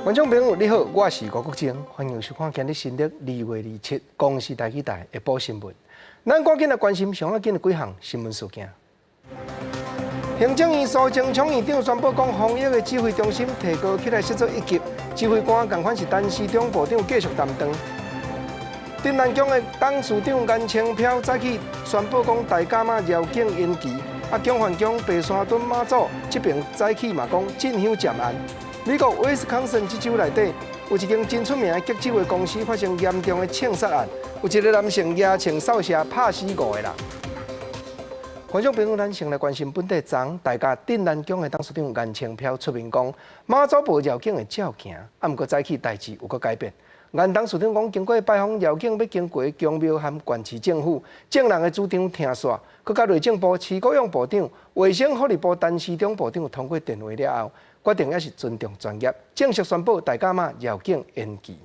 观众朋友你好，我是吴国正，欢迎收看今日新历2月27公视台语台下晡新闻。咱赶紧来关心上要紧的几项新闻事件。行政院苏贞昌院长宣布讲，防疫的指挥中心提高起来设做1级，指挥官同款是陈时中部长继续担当。镇南宫的董事长颜清标早起宣布讲，大甲妈绕境延期，中环宫白沙屯妈祖这边早起嘛讲进香渐暗。美国威斯康辛这州内底有一间真出名的吉酒的公司发生严重的枪杀案，有一个男性牙枪扫射拍死5个人。观众朋友，咱先来关心本地昨大家镇南宫的董事长颜清标出面讲，妈祖步绕境会照行，不过早起代志有个改变。颜董事长讲，经过拜访绕境要经过宫庙和县市政府，证人的主张听煞，佮甲内政部市国用部长、卫生福利部陈时中部长通过电话了后，决定也是尊重专业，正式宣布大甲妈绕境延期。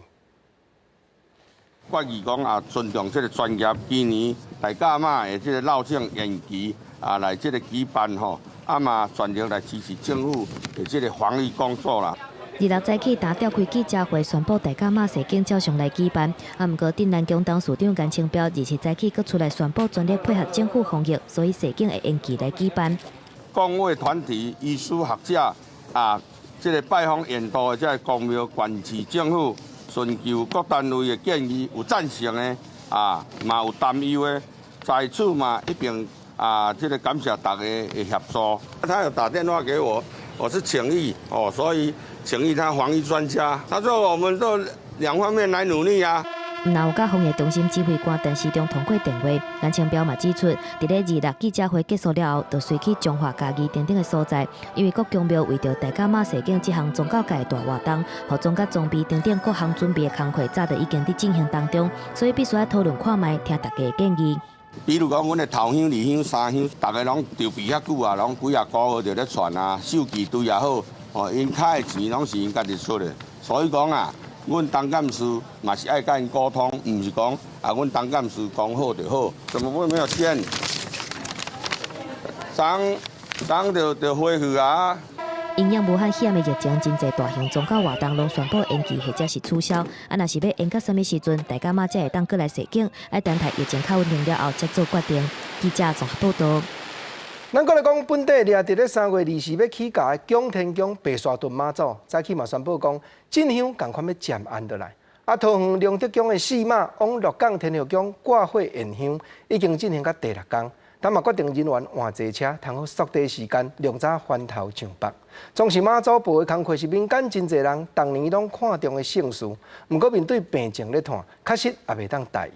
决议讲尊重这个专业，今年大甲妈的这个绕境延期来这个举办吼，嘛全力来支持政府的这个防疫工作啦。日落早起，打召开记者会，宣布大甲妈西境照常来举办。不过镇南宫董事长颜清标日前早起佫出来宣布，全力配合政府防疫，所以西境会延期来举办。工会团体、医师学者这个拜访沿途的这个公庙、县市政府，寻求各单位的建议，有赞成的嘛有担忧的，在此嘛一并这个感谢大家的协助。他有打电话给我，我是请益所以请益他防疫专家，他说我们都2方面来努力啊。那有甲防疫中心指挥官陈时中通过电话，颜清标嘛指出，伫咧26记者会结束了后，就随去彰化嘉义等等的所在，因为各宫庙为着大甲妈西境这项宗教界的大活动，和宗教装备等等各项准备的工作，早就已经伫进行当中，所以必须要讨论看卖，听大家的建议。比如讲，阮的头香、二香、三香，大家拢筹备遐久拢几啊个月就咧传手机对也好，因开的钱拢是因家己出的，所以讲阮当干事嘛是爱跟因沟通，唔是讲阮当干事讲好就好。怎么会没有钱？当就恢复啊！因应武汉肺炎的疫情，真侪大型宗教活动拢宣布延期或者是取消。若是要延到什么时阵，大家妈才会当过来西境，要等待疫情较稳定了后才做决定。记者综合报道。咱过来讲本地掠伫咧3月20日要起驾的宫天宫白沙屯妈祖，早起嘛宣布讲进香共款要渐暗落来。桃园龙德宫的4马往鹿港天后宫挂火延香，已经进行到第6天。咱嘛决定人员换坐车，通好缩短时间，量早翻头上北。总是妈祖步的工课是民间真侪人当年拢看重的圣事，不过面对病情咧看，确实也袂当大意。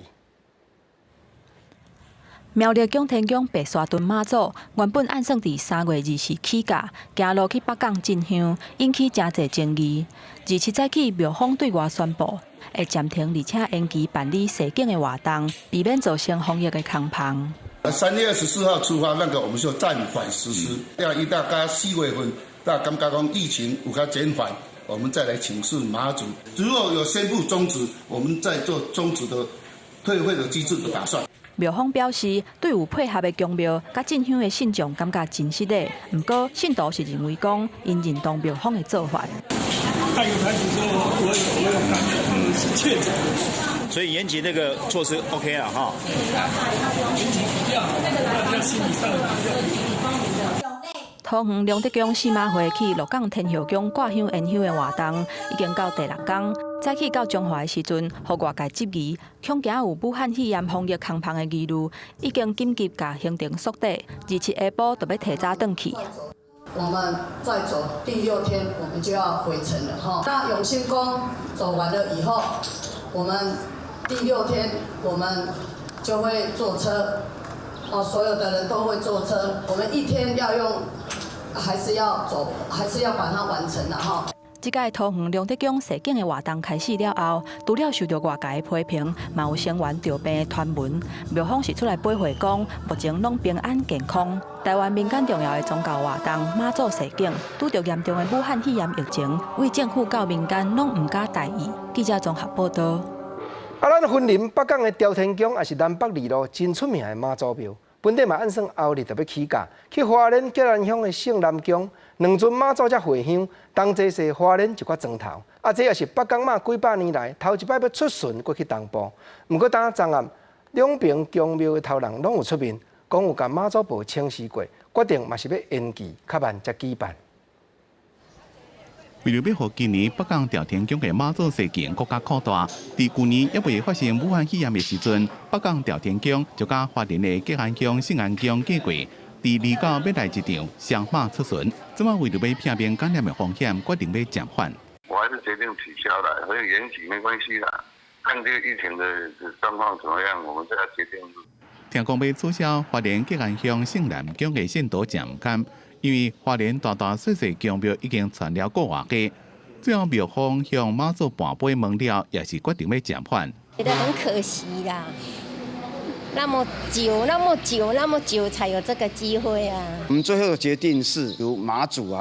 苗栗宫天宫白沙屯妈祖原本按算伫3月20日起驾，行路去北港进香，引起真侪争议。27早起，庙方对外宣布会暂停，而且延期办理西境的活动，避免造成防疫的空棚。3月24号出发，那个我们就暂缓实施。要一大概4月份，大感觉讲疫情有较减缓，我们再来请示妈祖。如果有宣布终止，我们再做终止的退费的机制的打算。庙方表示，对有配合的宫庙甲进香的信众感觉真实的，不过信徒是认为讲，因认同庙方的做法。他有开始说我有感染，是确诊，所以延期那个措施 OK 了哈。延期比较好，比较心理上的比较。桃园龙德宫4马会去鹿港天后宫挂香延香的活动，已经到第6天。早起到中华的时阵，互外界质疑，恐惊有武汉肺炎防疫空棚的疑虑，已经紧急甲行程缩短，27下晡就要提早回去。我们再走第6天，我们就要回程了哈。那永兴宫走完了以后，我们第6天我们就会坐车，所有的人都会坐车。我们1天要用，还是要走，还是要把它完成的哈。这届桃园龙德宫西境的活动开始了后，除了受到外界的批评，嘛有成员调病的传闻。庙方是出来驳回讲，目前拢平安健康。台湾民间重要的宗教活动妈祖西境，拄着严重的武汉肺炎疫情，为政府到民间拢唔敢大意。记者综合报道。咱云林北港的朝天宫，也是南北二路真出名的妈祖庙。本地嘛按算后日就要起驾，去花莲吉兰乡的圣南宫，2尊妈祖才回乡，同齐是花莲一块砖头，这也是北港马几百年来头一摆要出巡过去东部。不过当昨暗，两边宫庙的头人拢有出面，讲有甲妈祖婆请示过，决定嘛是要延期，较慢才举办。为了要让今年北港朝天宫的妈祖事件更加扩大，伫去年还未发生武汉肺炎的时阵，北港朝天宫就甲花莲的吉安宫、圣安宫过过，伫离岛要来一场双马出巡，怎么为了要避免感染的风险，决定要暂缓。我还是决定取消了，所以延期没关系啦。看这个疫情的状况怎么样，我们再来决定。听讲要取消花莲吉安乡圣南宫的信徒站间，因为花莲大大小小宫庙已经传了5外家，最后庙方向妈祖盘杯问了，也是决定要暂缓。觉得很可惜啦，那么久才有这个机会啊。我们最后的决定是由马祖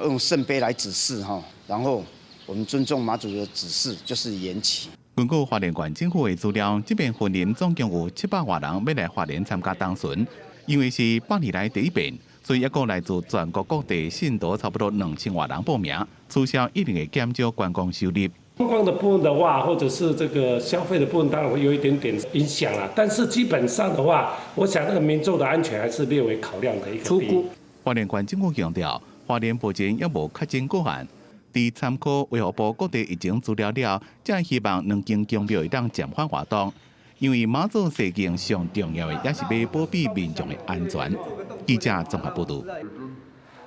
用圣杯来指示然后我们尊重马祖的指示，就是延期。根据花莲县政府的资料，这边婚姻总共有700多人要来花莲参加当巡，因为是8年来第一遍，所以一个来自全国各地信徒差不多2000多人报名，取消一定会减少观光收入。观光的部分的话，或者是这个消费的部分，当然会有一点点影响啦。但是基本上的话，我想那个民众的安全还是列为考量的一个点。花莲县政府强调，花莲目前也无确诊个案。伫参考卫福部各地疫情资料了，才希望两间宫庙会当暂缓活动，因为妈祖事件上重要的也是要保庇民众的安全。记者综合报道。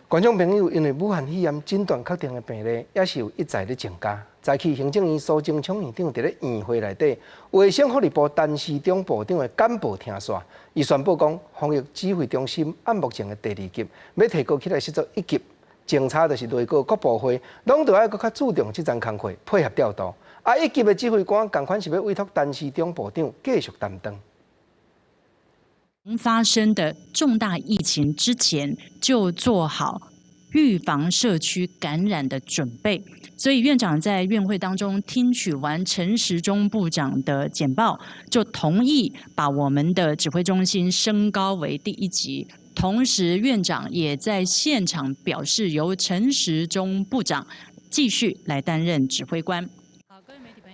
观众朋友，因为武汉肺炎诊断确定的病例，也是有一再的增加。早起行政院苏贞昌院长伫咧院会内底，卫生福利部陈时中部长的简报听说，伊宣布讲，防疫指挥中心按目前的第2级，要提高起来是做1级。警察就是内阁各部会，拢着爱搁较注重这项工作，配合调度。1级的指挥官同款是要委托陈时中部长继续担当。发生的重大疫情之前，就做好预防社区感染的准备。所以院长在院会当中听取完陈时中部长的简报，就同意把我们的指挥中心升高为第1级。同时，院长也在现场表示，由陈时中部长继续来担任指挥官。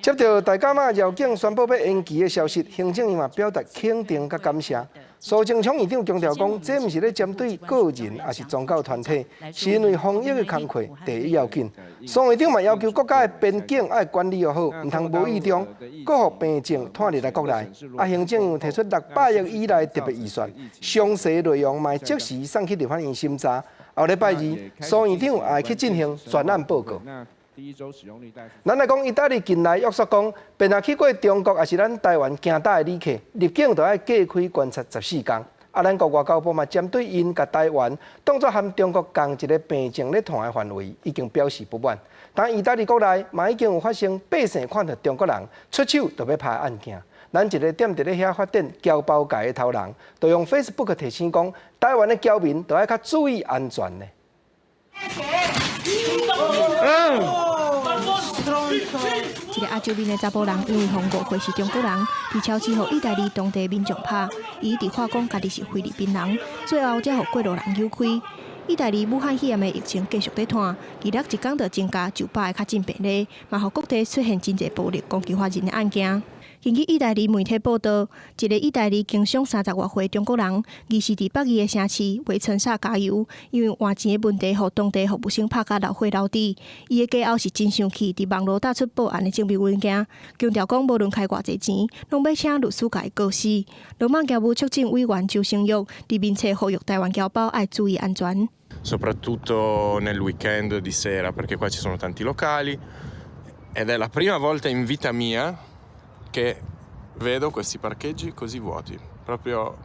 接到大甲妈绕境宣布要延期的消息，行政院嘛表达肯定甲感谢。苏贞昌院长强调讲，这毋是咧针对个人，也是宗教团体，是因为防疫的工作第一要紧。苏院长嘛要求国家的边境爱管理好，唔通无意中，各互病症拖入来国内。行政院提出600亿以内特别预算，详细内容嘛即时送去立法院审查。后礼拜2，苏院长也会去进行专案报告。咱来讲，意大利近来约束讲，便若去过中国，也是咱台湾行大的旅客，入境就要隔开观察14天。咱国外交部嘛针对因甲台湾当作和中国同一个病症咧传的范围，已经表示不满。但意大利国内嘛已经有发生百姓看到中国人出手就要拍案件。咱一个踮伫咧遐发展侨胞界的头人，就用 Facebook 提醒讲，台湾的侨民都要较注意安全呢。一个亚洲面的查甫人因为防误会是中国人，伫超市互意大利当地民众拍，伊直话讲家己是菲律宾人，最后才互过路人扭开。意大利武汉肺炎的疫情继续在传，二日一天就增加900个确诊病例，嘛互各地出现真侪暴力攻击他人的案件。根据意大利媒体报道，一个意大利经商30外岁中国人，疑似伫北意的城市为陈萨加油，因为换钱的问题，互当地服务生拍甲老血流滴。伊的家后是真生气，伫网络打出报案的证明文件，强调讲无论开偌济钱，拢要请律师甲伊告死。罗马侨务促进委员周成玉伫面册呼吁台湾侨胞爱注意安全。Soprattutto nel weekend di sera, perché qua ci sono tanti locali ed è la prima volta in vita mia che vedo questi parcheggi così vuoti, proprio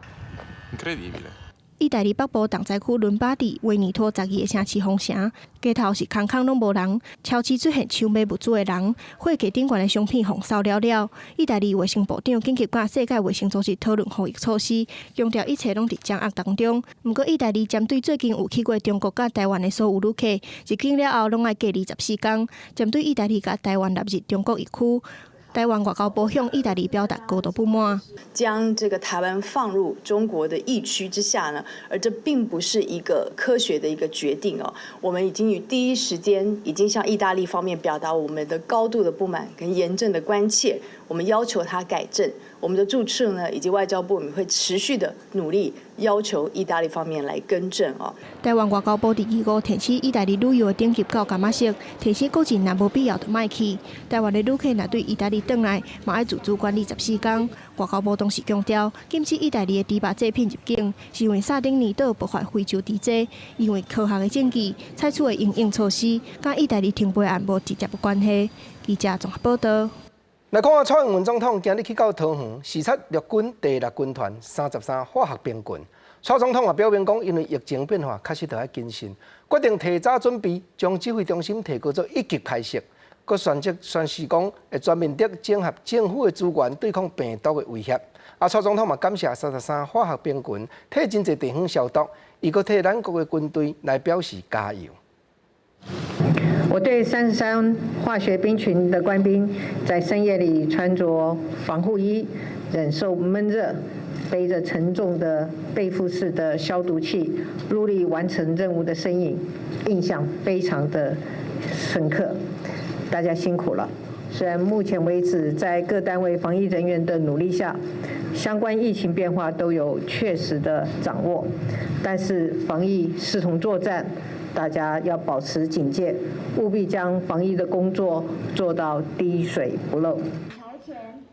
incredibile. 意大利北部东灾区伦巴第维尼托12个城市封城，街头是空空拢无人，超市出现抢买物资的人，货架顶悬的商品红烧了了。意大利卫生部长紧急甲世界卫生组织讨论防疫措施，强调一切拢伫掌握当中。不过，意大利针对最近有去过中国甲台湾的所有旅客，入境了后拢要隔离14天。针对意大利甲台湾纳入中国疫区。台湾外交部向意大利表达高度不满，将这个台湾放入中国的疫区之下呢，而这并不是一个科学的一个决定哦。我们已经于第一时间已经向意大利方面表达我们的高度的不满跟严正的关切，我们要求他改正。我们的驻处呢以及外交部，我们会持续的努力，要求意大利方面来更正哦。台湾外交部伫2号提示意大利旅游的顶级到干嘛式，提示国人若无必要就莫去。台湾的旅客若对意大利转来，嘛要自主管理14天。外交部同时强调，禁止意大利的猪肉制品入境，是因为萨丁尼岛爆发非洲猪瘟，因为科学的证据采取的因应措施，甲意大利停飞案无直接关系。记者综合报道。来看蔡英文总统今日去到桃园视察陆军第6军团33化学兵群。蔡总统也表明讲，因为疫情变化，确实着要谨慎，决定提早准备，将指挥中心提高做1级开设。佮宣示讲会全面的整合政府的资源，对抗病毒的威胁。蔡总统嘛感谢33化学兵群替真侪地方消毒，伊佮替咱国的军队来表示加油。我对33化学兵群的官兵在深夜里穿着防护衣，忍受闷热，背着沉重的背负式的消毒器，入力完成任务的身影，印象非常的深刻。大家辛苦了。虽然目前为止在各单位防疫人员的努力下，相关疫情变化都有确实的掌握，但是防疫视同作战。大家要保持警戒，务必将防疫的工作做到滴水不漏。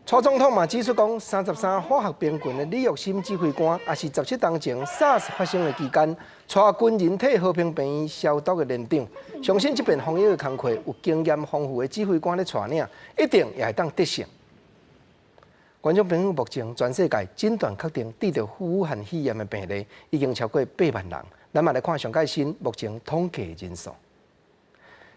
蔡总统嘛指出讲，33化学兵群的李玉新指挥官，也是17当前 SARS 发生的期间，带军人替和平病院消毒的连长。相信这边防疫的工作，有经验丰富的指挥官咧带领，一定也会当得胜。观众朋友，目前全世界诊断确定得着武汉肺炎的病例已经超过8万人。咱嘛来看上届新目前统计人数。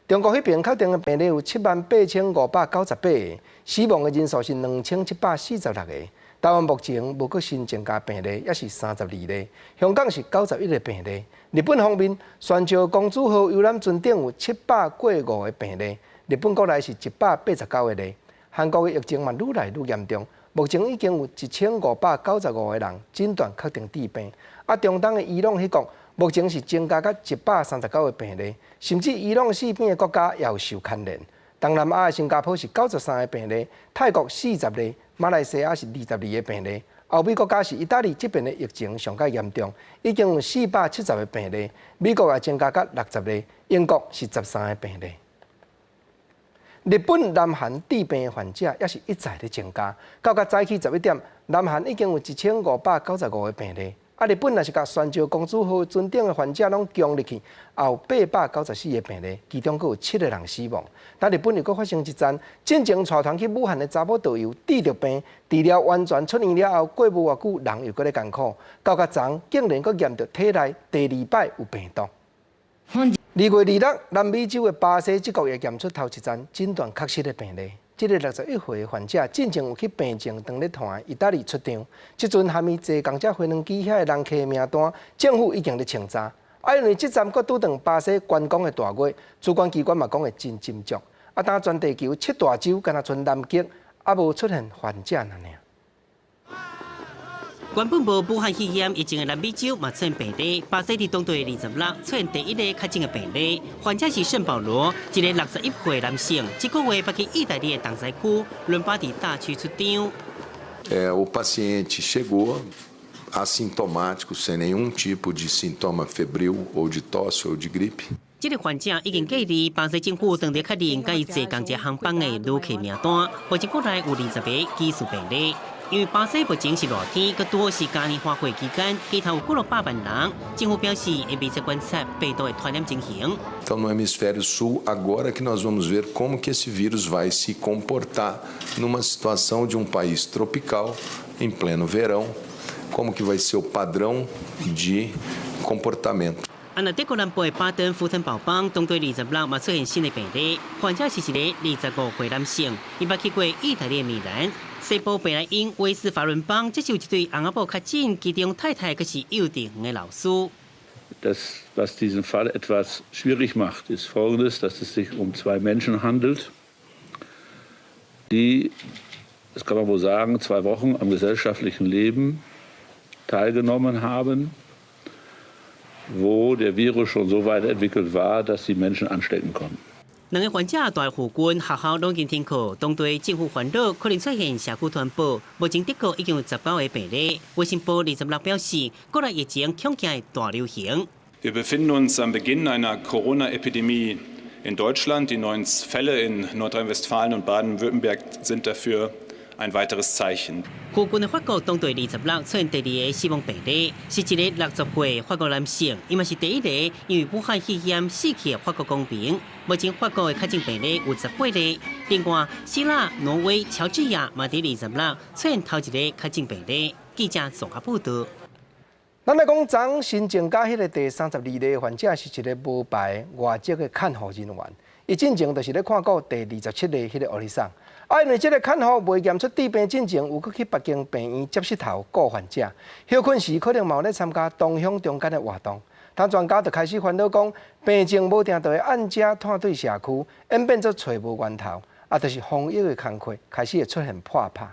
中国迄边确定的病例有78598个，死亡的人数是2746个。台湾目前无阁新增加病例，也是32例。香港是91个病例。日本方面，宣召公主号游览船顶有700过5个病例，日本国内是189个例。韩国的疫情嘛愈来愈严重。目前已经有1595个人诊断确定致病。中东的伊朗迄国目前是增加到139个病例，甚至伊朗四边的国家也有受牵连。东南亚的新加坡是93个病例，泰国40例，马来西亚是22个病例。欧美国家是意大利这边的疫情上较严重，已经有470个病例，美国也增加到60例，英国是13个病例。日本、南韩致病的患者也是一再的增加，到早起11点，南韩已经有1595个病例。日本也是甲宣召公主号船顶的患者拢降入去，也有894个病例，其中佫有7个人死亡。但日本又佫发生一桩，进前带团去武汉的查某导游得着病，治疗完全出院了后，过无偌久，人又佫咧艰苦，到昨竟然佫验到体内第2摆有病毒。2月26日，南美洲的巴西这国也验出头一桩诊断确实的病例。这个61岁的患者进前有去病症当咧团意大利出场，即阵还没坐公车飞两机遐的人客名单，政府已经咧清查。因为这站佫拄上巴西观光的大月，主管机关嘛讲会真斟酌。但全地球7大洲，敢若剩南极，还无出现患者尔。原本无武汉肺炎疫情的南美洲嘛出现病例，巴西伫当地26日出现第1个确诊的病例，患者是圣保罗，一个61岁男性，这个月北去意大利的东西区，轮巴伫大区出场。O paciente chegou assintomático, sem nenhum tipo de sintoma febril ou de tosse ou de gripe. 这个患者已经隔离，巴西政府当地确认甲伊坐公车航班的旅客名单，目前国内有20个疑似病例。因为巴西目前是热天，佮多是嘉年华会期间，街头有过600万人。政府表示会密切观察病毒的传染情形。Então, no hemisfério sul, agora que nós vamos ver como que esse vírus vai se comportar numa situação de um país tropical, em pleno verão, como que vai ser o padrão de comportamento. 那德国南部的巴登福腾堡邦，当地26日嘛出现新的病例，患者是一个25岁男性，伊捌去过意大利的米兰。西部贝莱因威斯法伦邦，这是有一对翁仔某确诊，其中太太阁是幼稚园的老师。Was diesen Fall etwas schwierig macht, ist Folgendes, dass es sich um 2 Menschen handelt. die, das kann man wohl sagen, 2 Wochen am gesellschaftlichen Leben teilgenommen haben, wo der Virus schon so weit entwickelt war, dass die Menschen anstecken konnten. 两个患者在附近学校拢已经停课，当地政府烦恼可能出现社区传播。目前德国已经有19个病例。卫生部26表示，国内疫情恐惊大流行。Wir befinden uns am Beginn einer Corona-Epidemie in Deutschland. Die neuen Fälle in Nordrhein-Westfalen und Baden-Württemberg sind dafür ein weiteres Zeichen. 附近的法国当地26出现第2个死亡病例，是一个60岁法国男性，伊嘛是第1个因为武汉肺炎死去的法国公民。目前法国的确诊病例有18例，另外希腊、挪威、乔治亚嘛伫26出现头一个确诊病例。记者综合报道。咱来讲，昨新增加迄个第32例患者是一个无牌外籍的看护人员，伊进前就是咧看过第27例迄个奥利桑。因为这个看护未验出致病进前，有去北京病院接膝头顾患者，休困时可能嘛有咧参加同乡中间的活动。但专家就开始烦恼讲，病症无定就会按遮拖对社区，演变做找无源头，就是防疫的工作开始会出现破拍。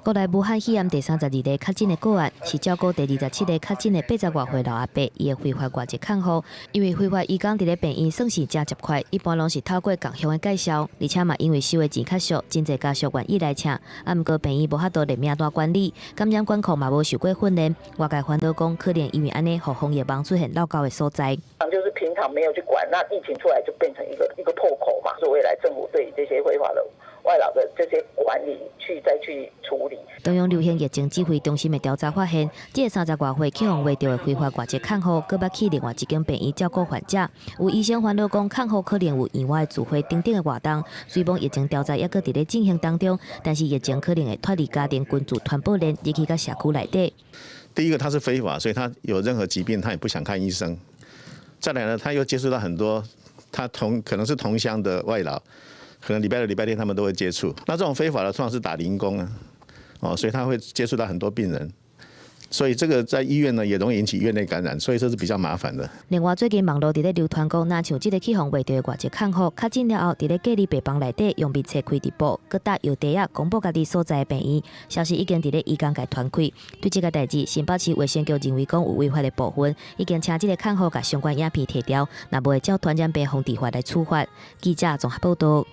国内武汉肺炎第32例确诊的个案，是照顾第27例确诊的80多岁老阿伯，伊的非法外籍看护，因为非法移工伫咧病院算是真接快，一般拢是透过共乡的介绍，而且嘛因为收的钱较俗，真侪家属愿意来请，毋过病院无法度连名单管理，感染管控嘛无受过训练，外界烦恼讲可能因为安尼，互防疫网出现漏高的所在。就是平常没有去管，那疫情出来就变成一个破口嘛，所以未来政府对这些非法的外劳的这些管理再去处理。中央流行疫情指挥中心的调查发现，这个30多岁去往外地的非法外籍看护，搁捌去另外一间病院照顾患者。有医生烦恼讲，看护可能有意外自费等等的活动。虽讲疫情调查也搁伫咧进行当中，但是疫情可能会脱离家庭群组传播链，入去到社区内底。第一个，他是非法，所以他有任何疾病，他也不想看医生。再来呢，他又接触到很多他可能是同乡的外劳。可能礼拜六、礼拜天他们都会接触。那这种非法的通常是打零工啊，所以他会接触到很多病人，所以这个在医院呢也容易引起院内感染，所以这是比较麻烦的。另外，最近网络伫咧流传讲，若像这个去往外地的外籍看护，确诊了后，伫咧隔离病房内底用密切开直播，佮搭邮袋啊公布家己所在的病院，消息已经伫咧医工界传开。对这个代志，新北市卫生局认为讲有违法的部分，已经请这个看护甲相关影片摕掉，若无会照传染病防治法来处罚。记者综合报道。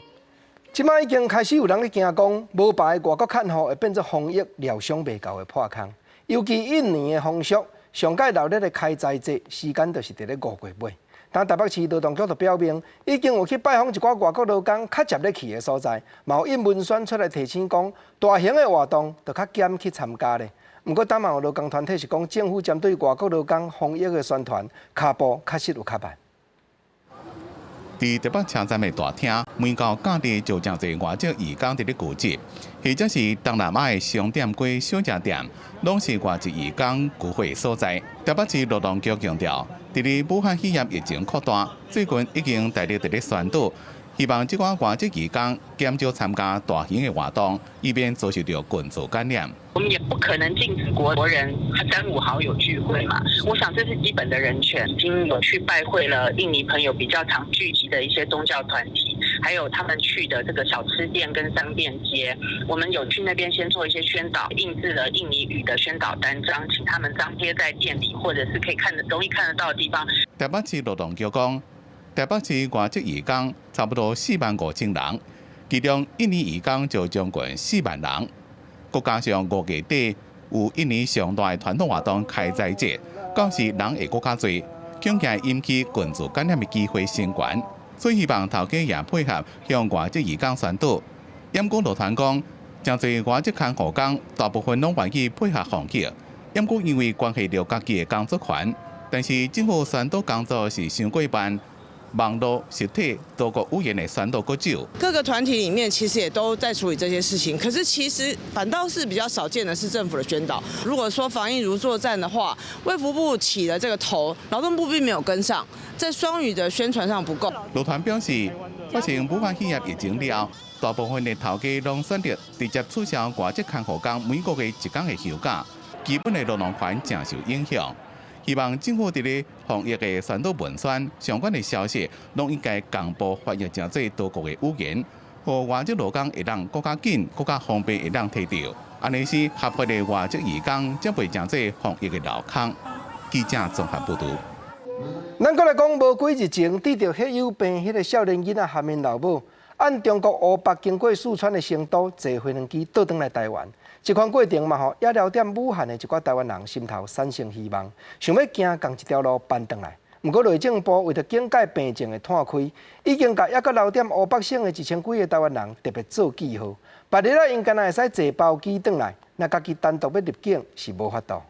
即摆已经开始有人咧惊讲，无牌外国看护会变作防疫疗伤未够的破空。尤其1年的风俗，上届闹热的开斋节时间就是伫咧5月尾。但台北市劳动局就表明，已经有去拜访一寡外国劳工较接咧去的所在，嘛有印文宣出来提醒讲，大型的活动就较减去参加咧。不过，但嘛有劳工团体是讲，政府针对外国劳工防疫的宣传，脚步确实有较慢。伫台北车站的大厅，每到假日就真侪外籍移工伫咧聚集，或者是东南亚的商店街、小吃店，拢是外籍移工聚会所在。台北市劳动局强调，伫咧武汉肺炎疫情扩大，最近已经大力伫咧宣导，希望即款外籍移工减少参加大型的活动，以免遭受到群组感染。我们也不可能禁止国人3、5好友聚会嘛，我想这是基本的人权。已经有去拜会了印尼朋友比较常聚集的一些宗教团体，还有他们去的这个小吃店跟商店街，我们有去那边先做一些宣导，印制了印尼语的宣导单张，请他们张贴在店里，或者是可以容易看得到的地方。台北市劳动局讲，台北市外籍移工差不多45000人，其中印尼移工就将近4万人。再加上5月底有印尼上大的传统活动开斋节，到时人会更加多，恐惊引起群组感染的机会升悬。所以希望头家也配合向外籍移工宣导。验过路团讲，真侪外籍看护工大部分拢愿意配合防疫，验过因为关系到家己的工作权，但是政府宣导工作是伤过半。网络、实体多个语言的宣导过少，各个团体里面其实也都在处理这些事情，可是其实反倒是比较少见的是政府的宣导。如果说防疫如作战的话，卫福部起了这个头，劳动部并没有跟上，在双语的宣传上不够。劳团表示，发生武汉肺炎疫情了，大部分的头家拢选择直接取消外籍看护工每个月1天的休假，基本的劳动权正受影响。希望政府伫咧防疫的宣导文宣相关的消息，拢应该公布翻译成做多国的语言，互外籍劳工会当更加紧、更加方便会当摕到。安尼是合法的外籍移工，才袂真济防疫的漏坑。记者综合报道。咱搁来讲，无几日前，得着血友病迄个少年囡仔含因老母，按中国乌北经过四川的成都坐飞轮机倒转来台湾。这款过程嘛也了点武汉的一寡台湾人心头产生希望，想要行共一条路搬转来。不过内政部为着警戒病症的摊开，已经甲还阁留点乌北省的1000几个台湾人特别做记号。别日因敢若会使坐包机转来，那家己单独要入境是无法度。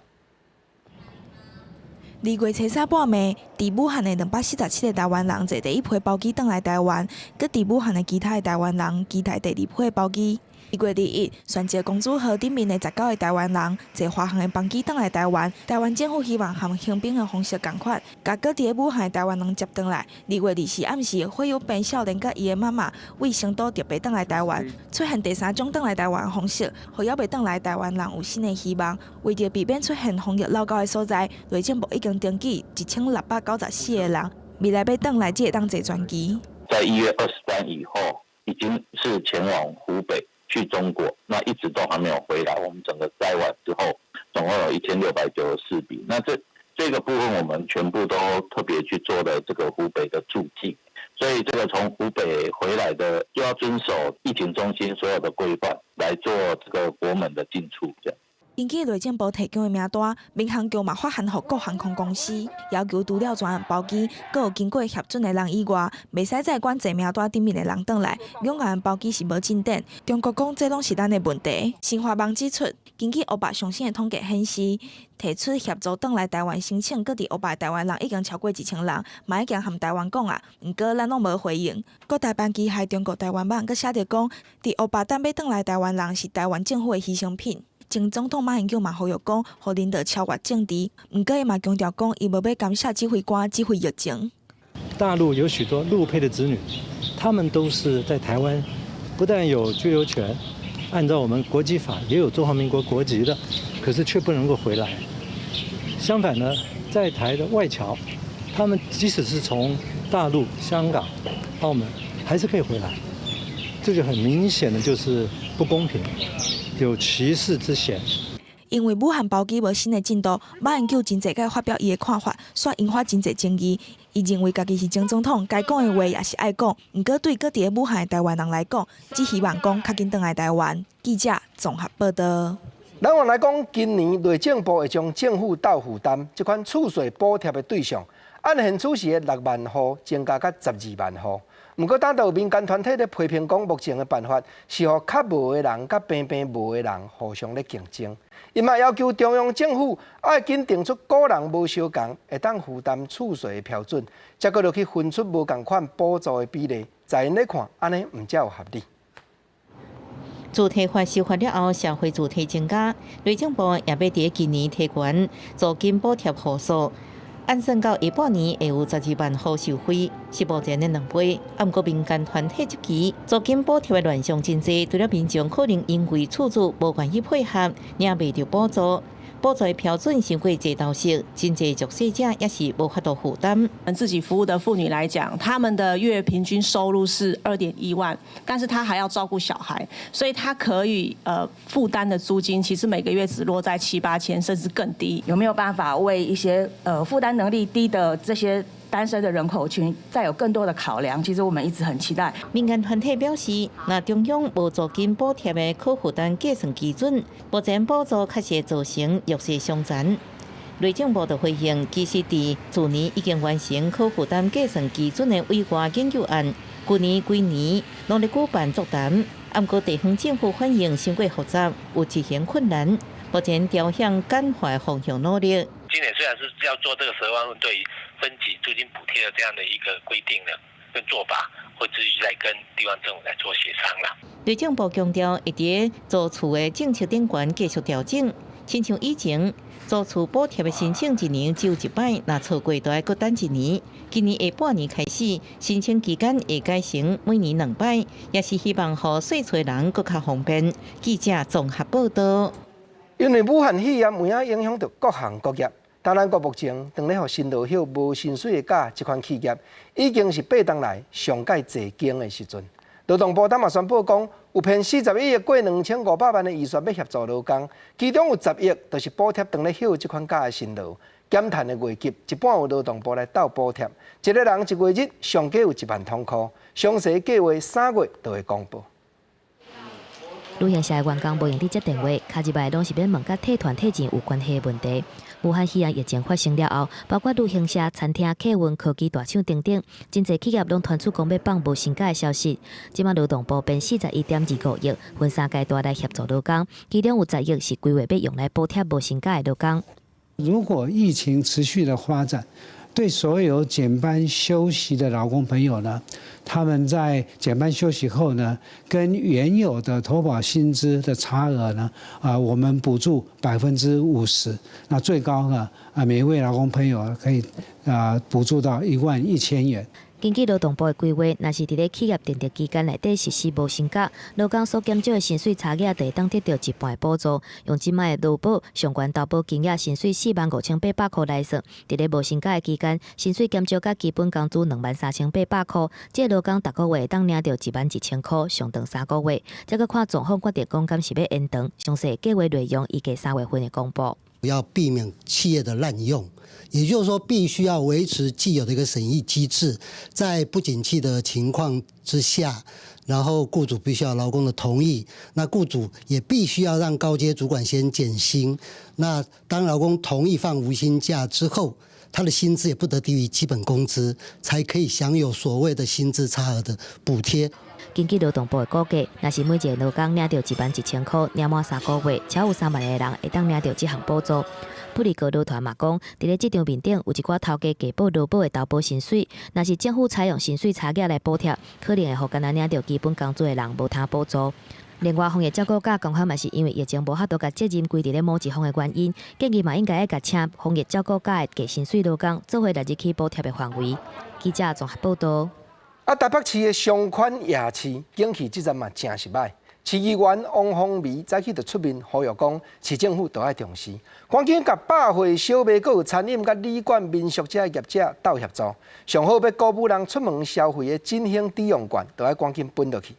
2月初三半暝，伫武汉的247个台湾人坐第一批包机转来台湾，佮伫武汉的其他的台湾人期待第二批的包机。2月1日，选捷公主号顶面的19个台湾人坐华航的班机转来台湾。台湾政府希望和行兵的方式同款，甲各伫武汉的台湾人接转来。2月24暗时，会有病少年甲伊的妈妈为成都特别转来台湾，出现第3种转来台湾的方式，互还未转来台湾人有新的希望。为着避免出现防疫漏沟的所在，内政部已经登记1694个人，未来要转来才会当坐专机。在1月23以后，已经是前往湖北。去中国，那一直都还没有回来。我们整个摘完之后，总共有1694笔。那这个部分我们全部都特别去做了这个湖北的注记，所以这个从湖北回来的就要遵守疫情中心所有的规范来做这个国门的进出，这样。根据内政部提供的名单，民航局嘛发函予各航空公司，要求除了专案包机，阁有经过核准的人以外，袂使再管坐名单顶面的人转来。两岸包机是无进展，中国讲这拢是咱的问题。新华网指出，根据乌北上新的统计显示，提出协助转来台湾申请，搁伫乌北台湾人已经超过1000人，嘛已经和台湾讲啊，毋过咱拢无回应。各大班机害中国台湾网，搁写着讲，伫乌北等要转来台湾人是台湾政府的牺牲品。前总统马英九嘛呼吁讲，互领导超越政治，毋过伊嘛强调讲，伊无要感谢指挥官指挥疫情。大陆有许多陆配的子女，他们都是在台湾，不但有居留权，按照我们国籍法也有中华民国国籍的，可是却不能够回来。相反呢，在台的外侨，他们即使是从大陆、香港、澳门，还是可以回来，这就很明显的就是不公平。有歧视之嫌。因为武汉包机无新的进度，马英九真侪该发表伊的看法，煞引发真侪争议。伊认为家己是前总统，该讲的话也是爱讲。毋过对各伫武汉的台湾人来讲，只希望讲较紧转来台湾。记者综合报道。咱往来讲，今年内政部会将政府倒负担这款厝税补贴的对象，按现处时的6万户增加到12万户。毋过，当有民间团体咧批评讲，目前的办法是互较无的人、甲平平无的人互相咧竞争。因嘛要求中央政府爱紧定出个人无相共，会当负担厝税的标准，才搁落去分出无共款补助的比例。在因咧看，安尼毋才有合理。主体法修法了后，社会主体增加，内政部也要伫今年提悬租金补贴户数。按算到下半年会有12万户受惠，是目前的2倍。啊，毋过民间团体积极，租金补贴的乱象真济，除了民众可能因为厝主无愿意配合，领袂到补助。补助的标准太过街道式，真济弱势者也是无法度负担。自己服务的妇女来讲，他们的月平均收入是2.1万，但是她还要照顾小孩，所以她可以负担的租金其实每个月只落在7、8千，甚至更低。有没有办法为一些负担能力低的这些单身的人口群再有更多的考量？其实我们一直很期待。民间团体表示，若中央无租金补贴的可负担计算基准，目前补助确实造成弱势相残。内政部就回应，其实伫去年已经完成可负担计算基准的委外研究案，去年规年努力举办座谈，不过地方政府反应太过复杂，有执行困难，目前朝向简化方向努力。今年虽然是要做这个12万户对于分级租金补贴的这样的一个规定呢，跟做法，会继续来跟地方政府来做协商啦。内政部强调，会伫租厝的政策顶悬继续调整，亲像以前租厝补贴的申请1年只有1摆，若超过就要搁等1年。今年下半年开始，申请期间会改成每年2摆，也是希望予细厝人搁较方便。记者综合报道。因为武汉肺炎有影影响到各行各业。当咱国目前当咧互新罗hiệu无薪水的假，这款企业已经是8年来上届坐经的时阵。劳动部当嘛宣布讲，有骗41亿过2500万的预算要协助劳工，其中有10亿就是补贴当咧休这款假的辛劳。减碳的月级，一半由劳动部来斗补贴，一个人一个月日上计有1万通块，详细计划3月就会公布。旅行社的员工无用直接电话，卡入来拢是免问甲退团退钱有关系的问题。武汉肺炎疫情发生了后，包括旅行社、餐厅、客运、科技大厂等等，真侪企业拢传出讲要放无薪假的消息。即马劳动部编41.25亿，分3阶段来协助劳工，其中有10亿是规划要用来补贴无薪假的劳工。如果疫情持续的发展，对所有减班休息的劳工朋友呢，他们在减班休息后呢，跟原有的投保薪资的差额呢，我们补助50%，那最高呢，每一位劳工朋友可以补助到11000元。根据劳动部的规划，若是伫咧企业订立期间内底实施无薪假，劳工所减少的薪水差额，就会当得到一半的补助。用即卖的劳保相关投保金额薪水45800块来算，伫咧无薪假的期间，薪水减少甲基本工资23800块，即劳工逐个月会当领到11000块，上长3个月。再搁看总统决定讲，敢是要延长，详细计划内容预计3月份会公布。要避免企业的滥用，也就是说，必须要维持既有的一个审议机制，在不景气的情况之下，然后雇主必须要劳工的同意，那雇主也必须要让高阶主管先减薪。那当劳工同意放无薪假之后，他的薪资也不得低于基本工资，才可以享有所谓的薪资差额的补贴。根据劳动部的估计，若是每一个劳工领到11000块，领满3个月，超有3万个人会当领到这项补助。普利高劳团嘛讲，伫咧这场面顶有一寡头家加保劳保的投保薪水，若是政府采用薪水差额来补贴，可能会互敢若领到基本工资的人无通补助。另外，防疫照顾假共款嘛是因为疫情无法度甲责任归伫咧某一方的原因，建议嘛应该要甲请防疫照顾假的加薪水劳工做回来日起补贴的范围。记者综合报道。台北市的上款夜市景气即阵嘛真是歹，市议员王凤梅早起就出面呼吁讲，市政府都要重视，赶紧甲百货、小卖阁、餐饮、甲旅馆、民宿者业者斗协作，上好要鼓舞人出门消费的振兴抵用券，都要赶紧分落去。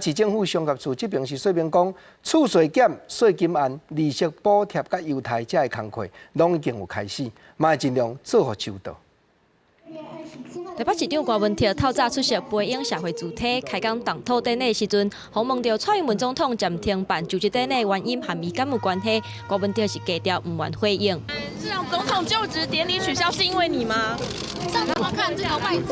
市政府商业处这边是说明讲，厝税减、税金案、利息补贴甲犹太者的工课，拢已经有开始，嘛会尽量做好周到。台北市长郭文婷透早出席培养社会主体开讲动土典礼的时阵，访问到蔡英文总统暂停办就职典礼原因和美感有关系，郭文婷是低调不愿回应。市长总统就职典礼取消是因为你吗？上怎么看这个外景？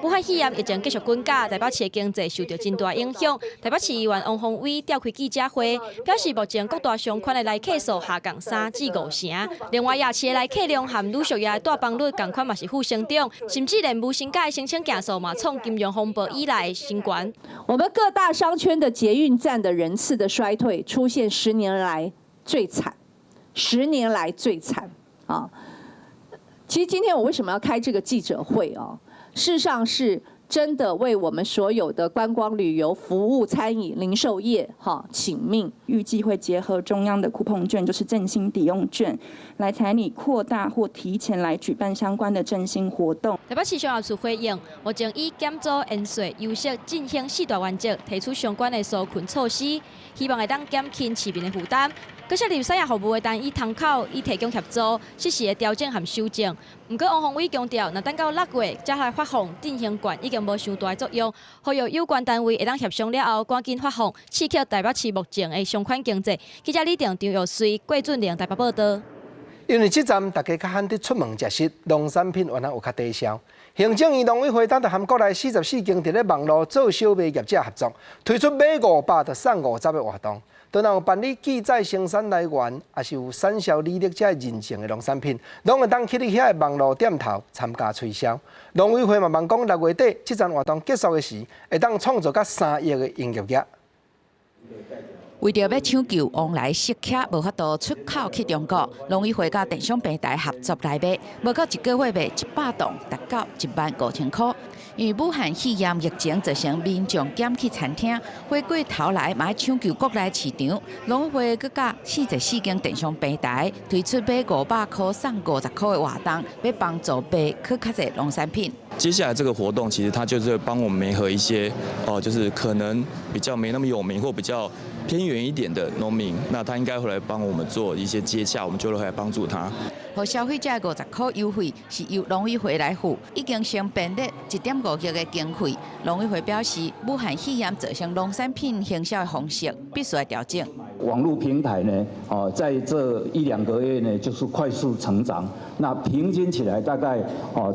武汉肺炎疫情继续滚假，台北市的经济受到真大影响。台北市议员王凤伟召开记者会，表示目前各大商圈的来客数下降3至5成，另外夜市的来客量和旅宿业的大房率同款嘛是负成长，甚至连无薪假的申请件数嘛创金融风暴以来的新高。我们各大商圈的捷运站的人次的衰退出现10年来最惨，10年来最惨啊！其实今天我为什么要开这个记者会啊？事实上是真的为我们所有的观光旅游、服务、餐饮、零售业请命。预计会结合中央的酷碰券，就是振兴抵用券，来采拟扩大或提前来举办相关的振兴活动。台北市商业处回应，目前以减租、延税、优息、振兴4大原则提出相关的纾困措施，希望会当减轻市民的负担。佮设立产业服务的单以窗口以提供协助，适时的调整和修正。不过，王凤伟强调，若等到6月才来发放振兴券，已经无伤大的作用。呼吁有关单位会当协商了后，赶紧发放，刺激台北市目前的商圈经济。记者李定、张玉水、郭俊玲台北报道。因为这站大家较罕得出门食食，农产品原来有较低销。行政院农委会当着含国内44间伫咧网络做小卖业者合作，推出买500就送50的活动。都有办理记载生产来源，也是有产销履历者认证的农产品，拢会当去你遐的网络店头参加推销。农委会嘛望讲6月底这站活动结束的时，会当创造到3亿的营业额。为着要抢救往来食客无法度出口去中国，农委会甲电商平台合作来买，无到1个月卖100栋，达到15000块。因为武汉肺炎疫情造成民众减去餐厅，回过头来嘛抢救国内市场。农委会佮甲44间电商平台推出买500块送50块的活动，要帮助买去较侪农产品。接下来这个活动其实它就是帮我们媒合一些就是可能比较没那么有名或比较偏远一点的农民，那他应该会来帮我们做一些接洽，我们就会来帮助他。和消费者50块优惠是由农委会来付，已经成编列1.5亿的经费。农委会表示，武汉肺炎造成农产品行销的方式必须要调整。网络平台呢，在这1-2个月呢，就是快速成长。那平均起来大概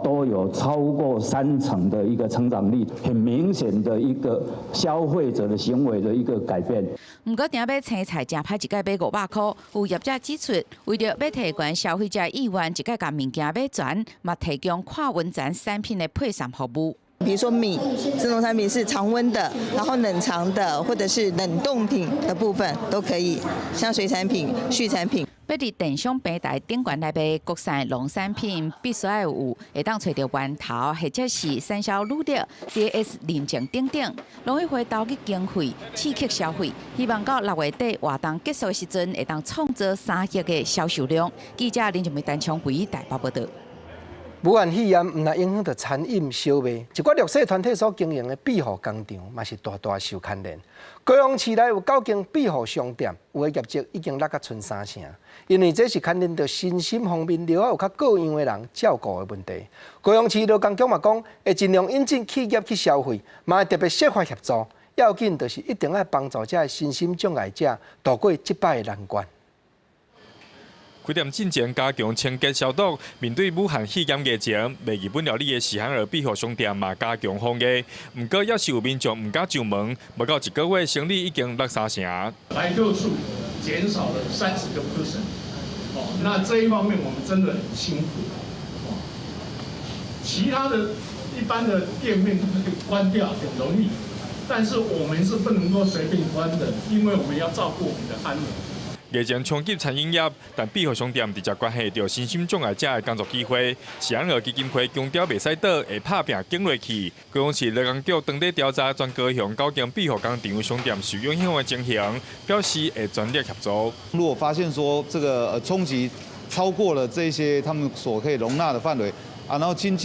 都有超过30%的一个成长率，很明显的一个消费者的行为的一个改变。不过，订买青菜正歹一概买500块，有业者指出，为了要提高消费者意愿，一概把物件买全，嘛提供跨文展产品的配送服务。比如说米，这种产品是常温的，然后冷藏的，或者是冷冻品的部分都可以，像水产品、畜产品。要伫电商平台顶悬来买国产农产品，必须要有会当找到源头，或者是产销履历、CS 认证等等。农委会投入经费刺激消费，希望到6月底活动结束的时阵，会当创造3亿的销售量。记者林俊梅、陈昌伟台北报道。武汉肺炎唔但影响到餐饮消费，一寡弱势团体所经营的庇护工厂嘛是大大受牵连。高雄市内有9间庇护商店，有的业绩已经落到剩3成，因为这是牵连到身心方面了有较各样的人照顾的问题。高雄市劳工局嘛讲，会尽量引进企业去消费，嘛会特别设法协助。要紧就是一定要帮助这些身心障碍者度过这摆的难关。开店进前加强清洁消毒，面对武汉肺炎疫情，卖日本料理的喜憨儿庇护商店嘛加强防疫。不过，也是有民众唔敢上门，不到1个月，生意已经落3成。来客数减少了30%，那这一方面我们真的很辛苦。其他的一般的店面关掉很容易，但是我们是不能够随便关的，因为我们要照顾我们的安危。疫情冲击餐饮业，但庇护商店直接关系到身心障碍者的工作机会。喜憨儿基金会强调袂使倒，会拍拼经落去。高雄市劳工局当地调查全高雄9间庇护工厂商店受影响的情形，表示会全力协助。如果发现说这个冲击超过了这些他们所可以容纳的范围然后经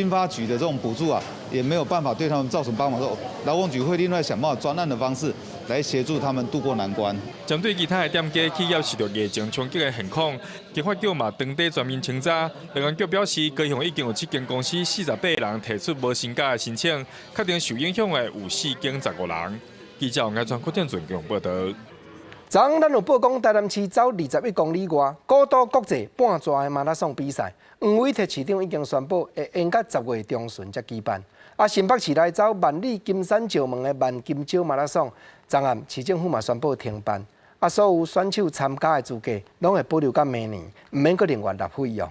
发局的这种补助也没有办法对他们造成帮忙，劳工局会另外想办法专案的方式来协助他们渡过难关。针对其他的店家企业受到疫情冲击的现况，经发局嘛当地全面清查。劳工局表示，高雄已经有7间公司48人提出无薪假的申请，确定受影响的有4间15人。记者王家川、郭建准报道。昨昏咱有报讲，台南市走21公里外古都国际半蛇的马拉松比赛，黄伟铁市长已经宣布会延到10月中旬才举办。新北市内走万里金山石门的万金石马拉松，昨暗市政府嘛宣布停办。所有选手参加的资格拢会保留到明年，唔免搁另外纳费用。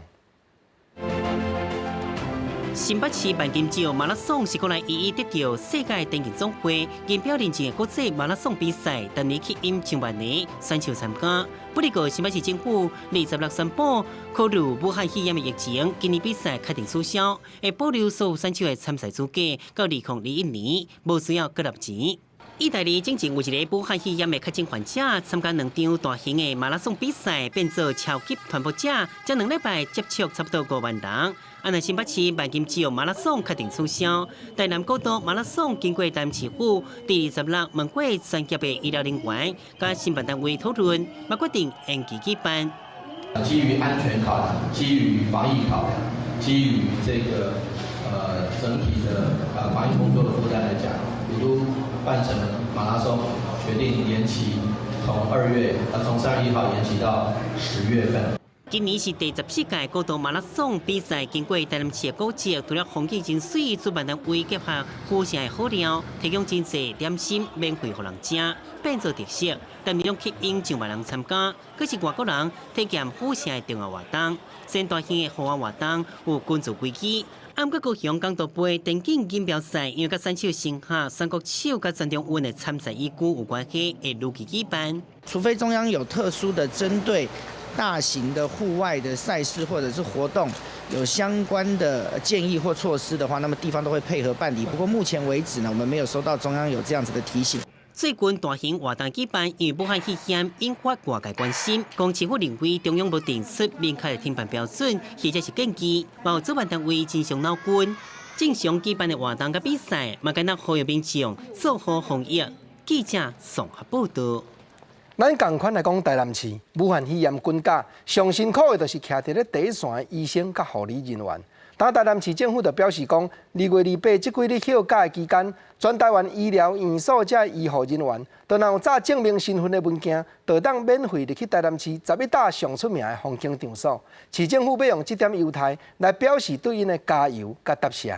新北市万金石马拉松是国内唯一得到世界田径总会金标认证的国际马拉松比赛，当年吸引1万人选手参加。不过，新北市政府26宣布，考虑武汉肺炎的疫情，今年比赛确定取消，会保留所有选手的参赛资格到2021年，无需要搁纳钱。意大利正正有一个武汉肺炎的确诊患者参加2场大型的马拉松比赛，变做超级传播者，这2礼拜接触差不多5万人。那新北市万金石马拉松确定取消，台南古都马拉松经过台南市府第26问过专业的医疗人员，甲申办单位讨论，嘛决定延期举办。基于安全考量，基于防疫考量，基于这个整体的防疫工作的负担来讲，比如半程马拉松决定延期，从3月1号延期到10月份。今年是第14届古都马拉松比赛，经过台南市的古迹，除了风景真水，主办单位结合好食的好料，提供真济点心免费给人吃，变做特色。但面吸引1万人参加，佫是外国人体验好食的重要活动。先大型的户外活动有均做规矩。暗过高雄港都杯田径锦标赛，因为甲选手剩下三国手甲全中运的参赛依据有关系，会如期举办。除非中央有特殊的针对大型的户外的赛事或者是活动有相关的建议或措施的话，那么地方都会配合办理。不过目前为止呢，我们没有收到中央有这样子的提醒。最近大型活动举办，因为武汉肺炎引发外界关心，公政府认为中央无定出明确的停办标准，或者是建议，包括主办单位正常闹军。正常举办的活动甲比赛，嘛敢若呼吁民众做好防疫。记者综合报道。咱同款来讲，台南市武汉肺炎军架上辛苦的，就是徛伫咧第一线的医生甲护理人员。但台南市政府就表示讲，2月28这几日休假的期间，全台湾医疗院所这医护人员，都若有早证明身份的文件，就当免费入去台南市11大上出名的风景场所。市政府要用这点优待来表示对因的加油甲答谢。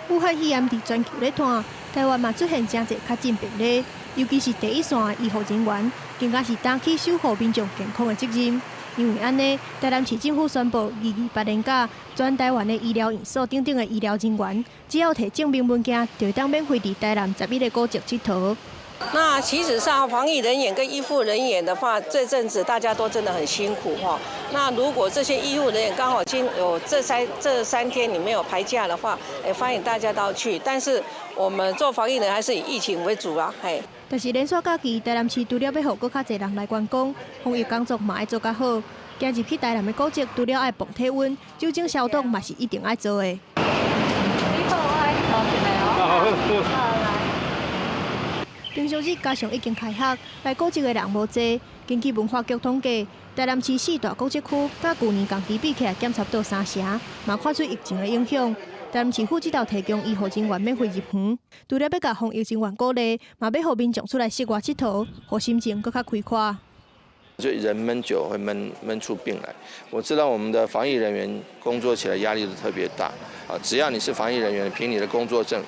武汉肺炎伫全球咧传，台湾嘛出现真侪确诊病例，尤其是第一线的医护人员，更加是担起守护民众健康的责任。因为安尼，台南市政府宣布，228年假，全台湾的医疗院所等等的医疗人员，只要摕证明文件，就当免费伫台南11个古迹佚佗。那其实上，防疫人员跟医护人员的话，这阵子大家都真的很辛苦哈。那如果这些医护人员刚好有这三天你没有排假的话，欢迎大家都要去。但是我们做防疫人还是以疫情为主啊，嘿。但是连续假期，台南市除了要互更较侪人来观光，防疫工作嘛要做较好。今日去台南的古迹，除了爱磅体温、酒精消毒，嘛是一定爱做的。平常日加上已经开学，来古迹的人无多。根据文化局统计，台南市4大古迹区，甲去年同期比起来减差不多3成，嘛看出疫情的影响。台南市府指导提供医护人员免费入园，除了要甲防疫人员鼓励，嘛要互民众出来室外佚佗，互心情更较开阔。就人闷久会闷出病来。我知道我们的防疫人员工作起来压力都特别大啊，只要你是防疫人员，凭你的工作证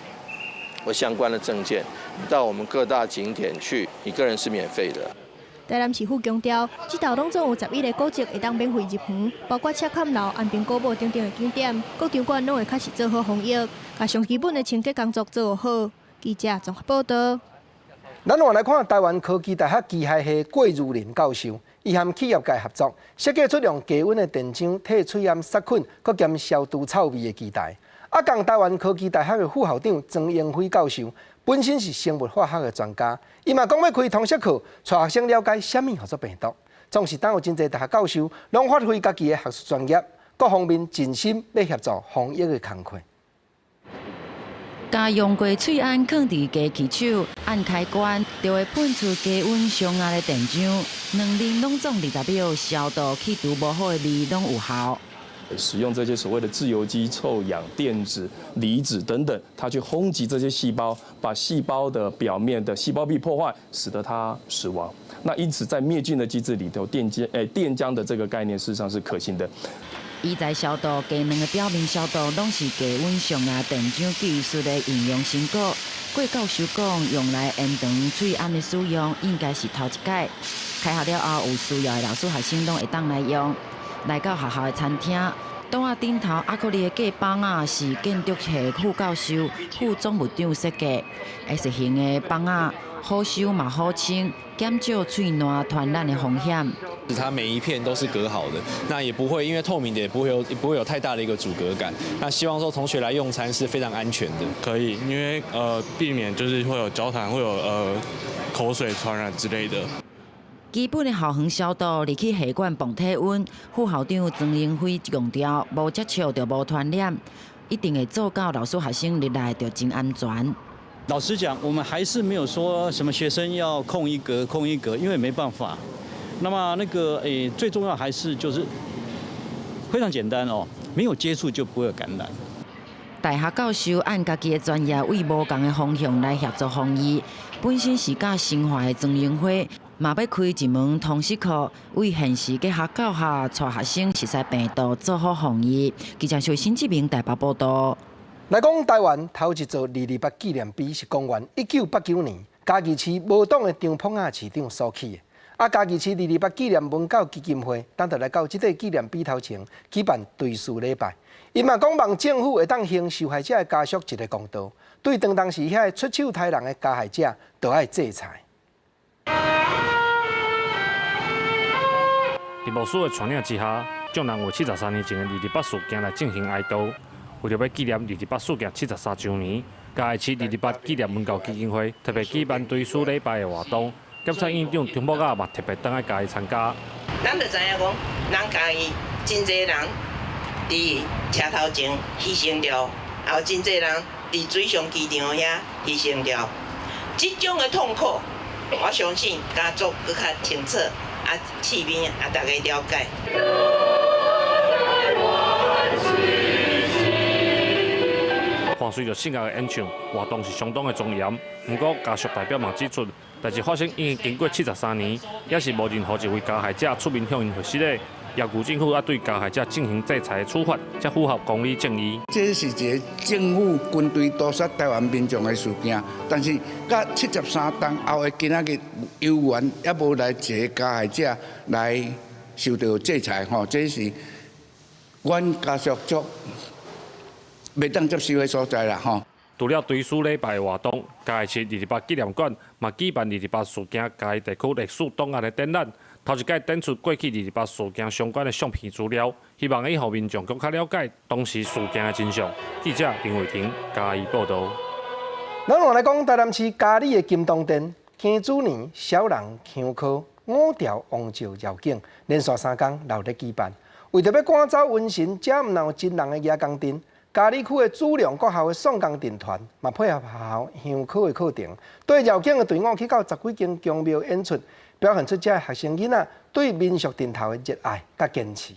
或相关的证件，到我们各大景点去，你个人是免费的。台南市府强调，这道拢总有11个古迹会当免费入园，包括赤坎楼、安平古堡等等的景点，各场馆拢会开始做好防疫，把上基本的清洁工作做好。记者综合报道。咱换来看台湾科技大学机械系郭如林教授，伊和企业界合作，设计出用低温的电浆替喙炎杀菌，佮兼消毒臭味的机台。共台湾科技大学的副校长曾英辉教授，本身是生物化学的专家，伊嘛讲要开通识课，带学生了解什么叫做病毒。总是当有真侪大学教授，拢发挥家己的学术专业，各方面尽心要协助防疫的工作。加用过喙安放伫机器手，按开关就会喷出低温上压的电浆，2轮拢总20秒，消毒去除无好的味拢有效。使用这些所谓的自由基、臭氧、电子、离子等等，它去轰击这些细胞，把细胞的表面的细胞壁破坏，使得它死亡。那因此，在灭菌的机制里头，电浆的这个概念事实上是可行的。伊在消毒机2个表面消毒，拢是低温上压电浆技术的应用成果。郭教授讲，用来延长喙安的使用，应该是头一届。开学了后，有需要的老师学生拢会当来用。来到学校的餐厅，桌仔顶头亚克力的架板啊，是建筑系副教授、副总务长设计。S 型的板啊，好收嘛好清，减少喙烂传染的风险。它每一片都是隔好的，那也不会因为透明的也不会有太大的一个阻隔感。那希望说同学来用餐是非常安全的。可以，因为避免就是会有交谈，会有口水传染之类的。基本的校园消毒，入去系馆磅体温。副校长曾英辉强调，无接触就无传染，一定会做到老师学生入来就真安全。老实讲，我们还是没有说什么学生要空一格，因为没办法。那么最重要还是就是非常简单哦，没有接触就不会有感染。大学教授按家己的专业，为无同的方向来协助防疫。本身是教生化的曾英辉，嘛要开一门通识课，为现时结合教学，带学生熟悉病毒，做好防疫。记者徐新志明台北报道。来讲台湾头一座228纪念碑是公元1989年嘉义市无党的张捧雅市长所起的。嘉义市228纪念文教基金会，当就来到这个纪念碑头前举办追思礼拜。因嘛讲望政府会当行受害者的家属一个公道，对当时遐出手杀人的加害者，都要制裁。在牧师的传领之下，众人为73年前的228事件来进行哀悼，为了要纪念228事件73周年，嘉义市228纪念文教基金会特别举办追思礼拜的活动，检察院长张博雅嘛特别登来嘉义参加。咱就知影讲，咱嘉义真侪人伫车头前牺牲掉，也有真侪人伫水上机场遐牺牲掉。这种的痛苦，我相信家族更较清楚，市民也大家了解。伴随着性格的演唱，活动是相当的庄严。不过家属代表嘛指出，代志发生已经经过73年，也是无任何一位加害者出面向因核实的。要求政府要对加害者进行制裁的处罚，才符合公理正义。这是一个政府军队屠杀台湾民众的事件，但是到73年后的今仔日，有缘也无来一个加害者来受到制裁，这是阮家属足袂当接受的所在啦，除了追思礼拜活动，嘉义市228纪念馆嘛举办228事件嘉义地区历史档案的展览。头一届展出过去228事件相关的相片资料，希望以后民众更加了解当时事件的真相。记者林伟霆嘉义报道。咱话来讲，台南市嘉里的金东店，庚子年小人香科5条王朝绕境，连续3天闹热举办。为着要赶走瘟神，遮毋有真人的夜工店，嘉里区的主量国校的送工电团，嘛配合学校香科的课程，对绕境的队伍去到10几间宫庙演出。表现出这学生囡仔对民俗伝統的熱愛甲堅持。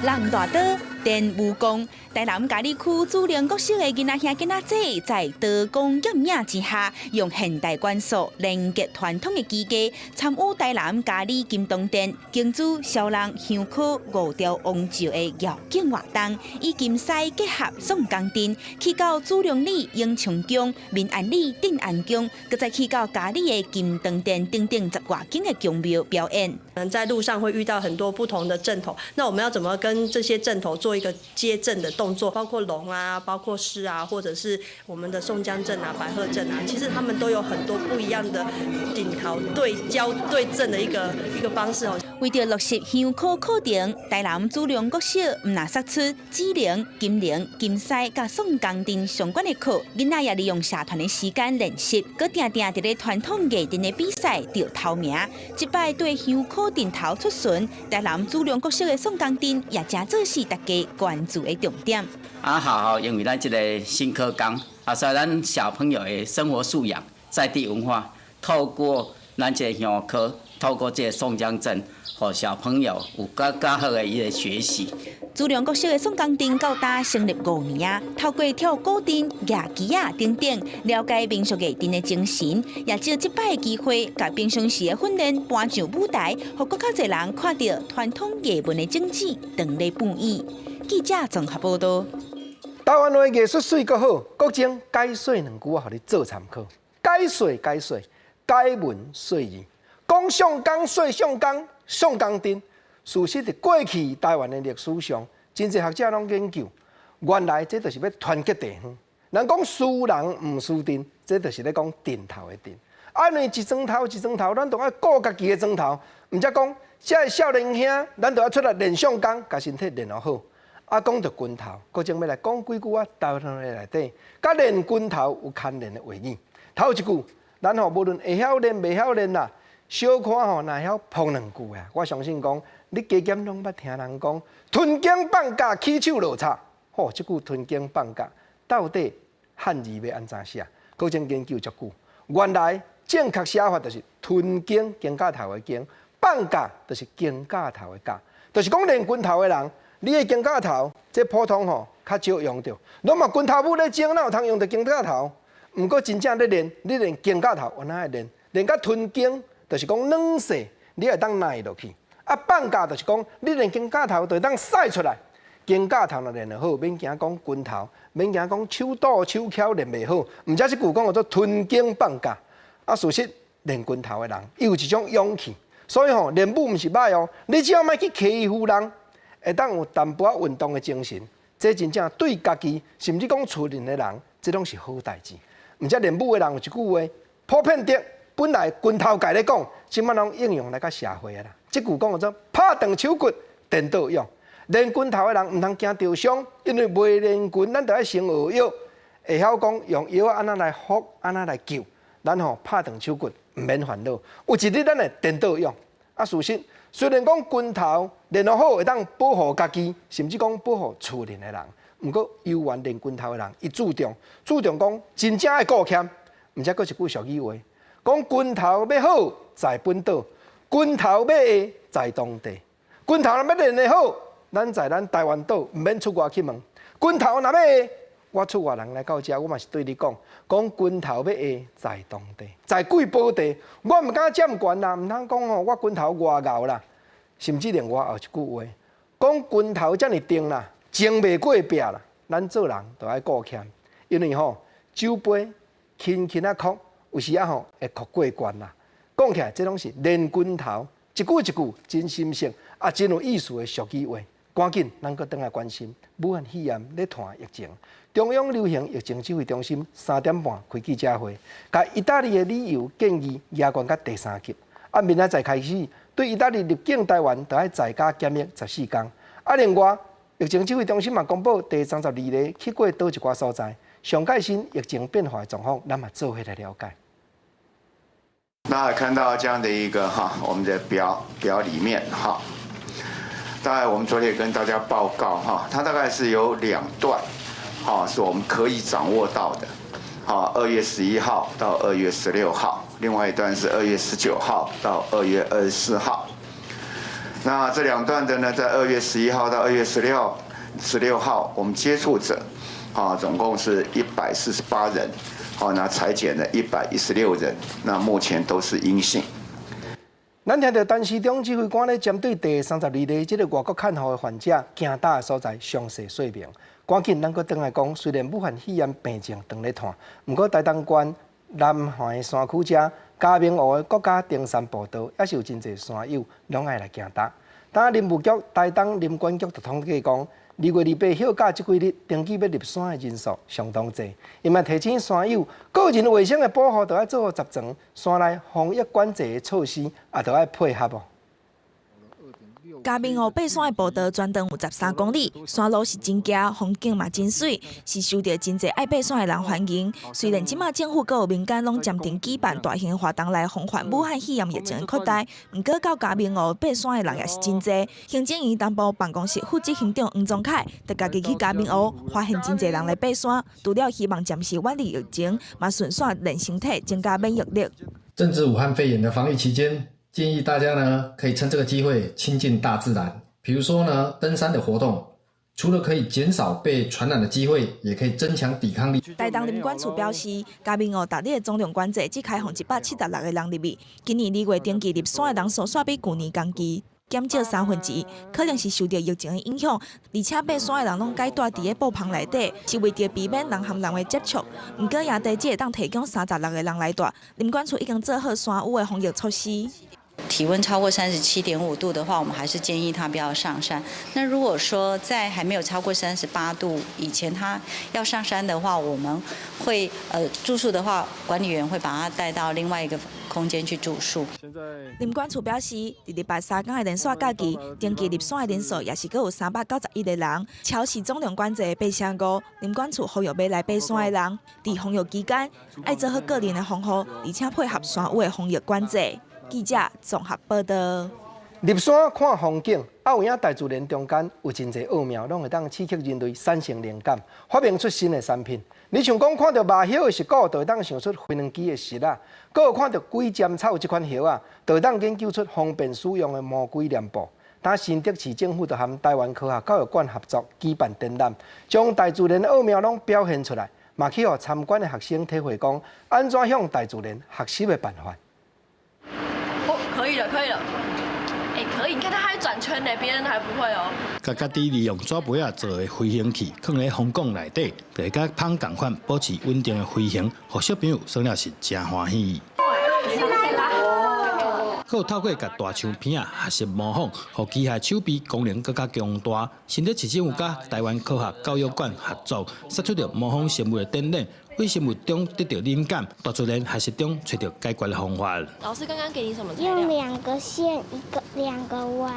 人大刀，電武功。台南嘉里區主靈國小的囡仔兄囡仔姐，在刀工掩影之下，用現代元素連結傳統的技藝，參與台南嘉里金東店競主小人香科5條王朝的繞境活動，以金絲結合送工店，去到主靈里永昌宮、民安里定安宮，佮再去到嘉里的金東店等10外間的宮廟表演。可能在路上會遇到很多不同的陣頭，那我們要怎麼跟這些陣頭做一個接陣的動作？包括龍啊，包括獅啊，或者是我們的宋江陣啊、白鶴陣啊，其實他們都有很多不一樣的頂頭對焦對陣的一個方式哦。為着落實香科課程，台南主靈國小唔拿殺出指靈、金靈、金絲甲送工店相關的課，囡仔也利用社團的時間練習，佮定定佇咧傳統藝術的比賽得頭名。這擺對香科頂頭出巡，台南主靈國小的送工店也正做是大家關注的重點。學校因為咱這個新課綱，所以咱小朋友的生活素養、在地文化，透過咱這個香科，透過這個宋江鎮，和小朋友有更好的一個學習。主靈國小的送工店到達成立5年，透過跳古典、牙機啊等等，了解民俗藝術的精神，也借這擺的機會，把平常時的訓練搬上舞台，讓更加多人看到傳統藝文的種子，長來不易。記者綜合報道。台灣的藝術水閣好，國情解說2句話，互你做參考。解說，解文說義，講上工說上工，上工店。事實在過去台灣的歷史上，真濟學者攏研究，原來這就是要團結地方。人講輸人毋輸陣，這就是咧講陣頭的陣。安尼一磚頭，咱都愛顧家己的磚頭，毋則講這少年兄，咱都要出來練上工，甲身體練得好。講到拳頭，國情要來講幾句台灣的內底，甲練拳頭有牽連的話語。頭一句，咱無論會曉練袂曉練啦，小可若曉碰2句啊，我相信講你加減攏捌聽人講，吞肩放假起手落差。這句吞肩放假到底漢字要安怎寫？國情研究足久，原來正確寫法就是吞肩肩胛頭的肩，放假就是肩胛頭的胛，就是講練拳頭的人。你的肩胛頭，這普通較少用到。侬嘛拳頭舞咧精，哪有通用到肩胛頭？毋過真正咧練，你練肩胛頭，有哪會練？練到吞肩，就是講軟勢，你會當耐落去。放假就是講，你練肩胛頭，就會當使出來。肩胛頭若練得好，免驚講拳頭，免驚講手倒手巧練袂好。毋則即句講叫做吞肩放假。事實練拳頭的人，伊有一種勇氣，所以練武毋是歹哦。你只要莫去欺負人。會當有淡薄仔運動的精神，這真正對家己，甚至講厝鄰的人，這攏是好代誌。毋則練武的人有一句話：普遍得，本来拳头界咧讲，即摆拢应用来到社会啊啦。即句讲做拍断手骨，颠倒用。练拳头的人唔通惊受伤，因为未练拳，咱就要先学药，会晓讲用药安怎来服，安怎来救，咱吼拍断手骨唔免烦恼。有一日咱会颠倒用。啊，事实虽然讲拳头练得好，会当保护家己，甚至讲保护厝邻的人。毋过有缘练拳头的人，伊注重讲真正爱顾欠，毋则佫一句俗语话，讲拳头要好在本岛，拳头要下在当地。拳头若要练得好，咱在咱台湾岛毋免出外去问。拳头若要下，我出外人来到遮，我嘛是对你讲，拳头要下在当地，在贵宝地，我毋敢占悬啦，毋通讲吼我拳头外咬啦，甚至连我后一句话，讲拳头遮尔定啦。争袂过壁啦，咱做人都爱顾欠，因为吼酒杯轻轻啊哭，有时啊吼会哭过关啦。讲起来，这拢是练拳头，一句一句真心声，啊真有意思的俗语话。赶紧，咱搁转来关心武汉肺炎咧传疫情。中央流行疫情指挥中心3点半开记者会，甲意大利的旅游建议压悬到第3级。啊，明仔载开始，对意大利入境台湾，就要在家检疫14天。啊，另外。疫情指挥中心嘛公布第32例去过倒一寡所在，上届新疫情变化的状况，咱嘛做伙来了解。那看到这样的一个我们的表里面大概我们昨天也跟大家报告它大概是有2段是我们可以掌握到的2月11号到2月16号，另外一段是2月19号到2月24号。那这2段的呢，在2月11号到2月16号，我们接触者，总共是148人，那采检了116人，那目前都是阴性。咱听到陈时中指挥官咧针对第32例这个外国看护的患者惊打的所在详细说明。赶紧咱搁转来讲，虽然武汉肺炎病症长咧传，不过台东县南环的山区遮。嘉明湖的国家登山步道，也是有真侪山友拢爱来行踏。当林务局、台东林管局就统计讲，2月28休假这几日，登记要入山的人数相当侪。因嘛提醒山友，个人卫生的保护，都要做好十全。山内防疫管制的措施，也都要配合哦。嘉明湖爬山的步道全长有13公里，山路是真行，风景嘛真水，是受到真侪爱爬山的人欢迎。虽然即马政府佮有民间拢暂停举办大型活动来防范武汉肺炎疫情的扩大，不过到嘉明湖爬山的人也是真侪。行政院东部办公室副执行长黄宗凯，就家己去嘉明湖，发现真侪人来爬山，除了希望暂时远离疫情，嘛顺便练身体，增加免疫力。正值武汉肺炎的防疫期间。建议大家呢，可以趁这个机会亲近大自然，比如说呢，登山的活动，除了可以减少被传染的机会，也可以增强抵抗力。台东林管处表示，嘉明湖逐日的总量管制只开放176个人入去，今年2月登记入山的人数煞比去年同期减少1/3，可能是受到疫情的影响，而且爬山的人拢改住伫个布棚内底，是为着避免人和人的接触。不过夜地只会当提供36个人来住，林管处已经做好山屋的防疫措施。体温超过37.5度的话，我们还是建议他不要上山。那如果说在还没有超过38度以前，他要上山的话，我们会住宿的话，管理员会把他带到另外一个空间去住宿。林管处表示，伫礼拜3天的连续假期，登记入山的人数也是各有391个人，超市总量管制的8.5%。林管处呼吁要来爬山的人，伫防疫期间要做好个人的防护，而且配合山屋的防疫管制。记者综合报道。入山看风景，有影大自然中间有真侪奥妙，拢会当刺激人类产生灵感，发明出新的产品。你像讲看到麻叶的石膏，就会当想出飞轮机的石啊；，搁有看到龟尖草这款叶啊，就会当研究出方便使用的魔鬼脸布。但新竹市政府就和台湾科学教育馆合作举办展览，将大自然的奥妙拢表现出来，嘛去互参观的学生体会讲安怎向大自然学习的办法。可以了，可以了。可以，你看它还转圈呢，别人还不会哦。甲家己利用纸杯啊做的飞行器，放在风筒内底，就甲芳同款保持稳定的飞行，互小朋友算了是真欢喜。还有透过甲大象片啊学习模仿，互机械手臂功能更加强大。新竹市政府甲台湾科学教育馆合作，设出着模仿生物的展览，为生活中得到灵感，大自然还是中找到解决的方法。老师刚刚给你什么材料？用2个线，2个碗。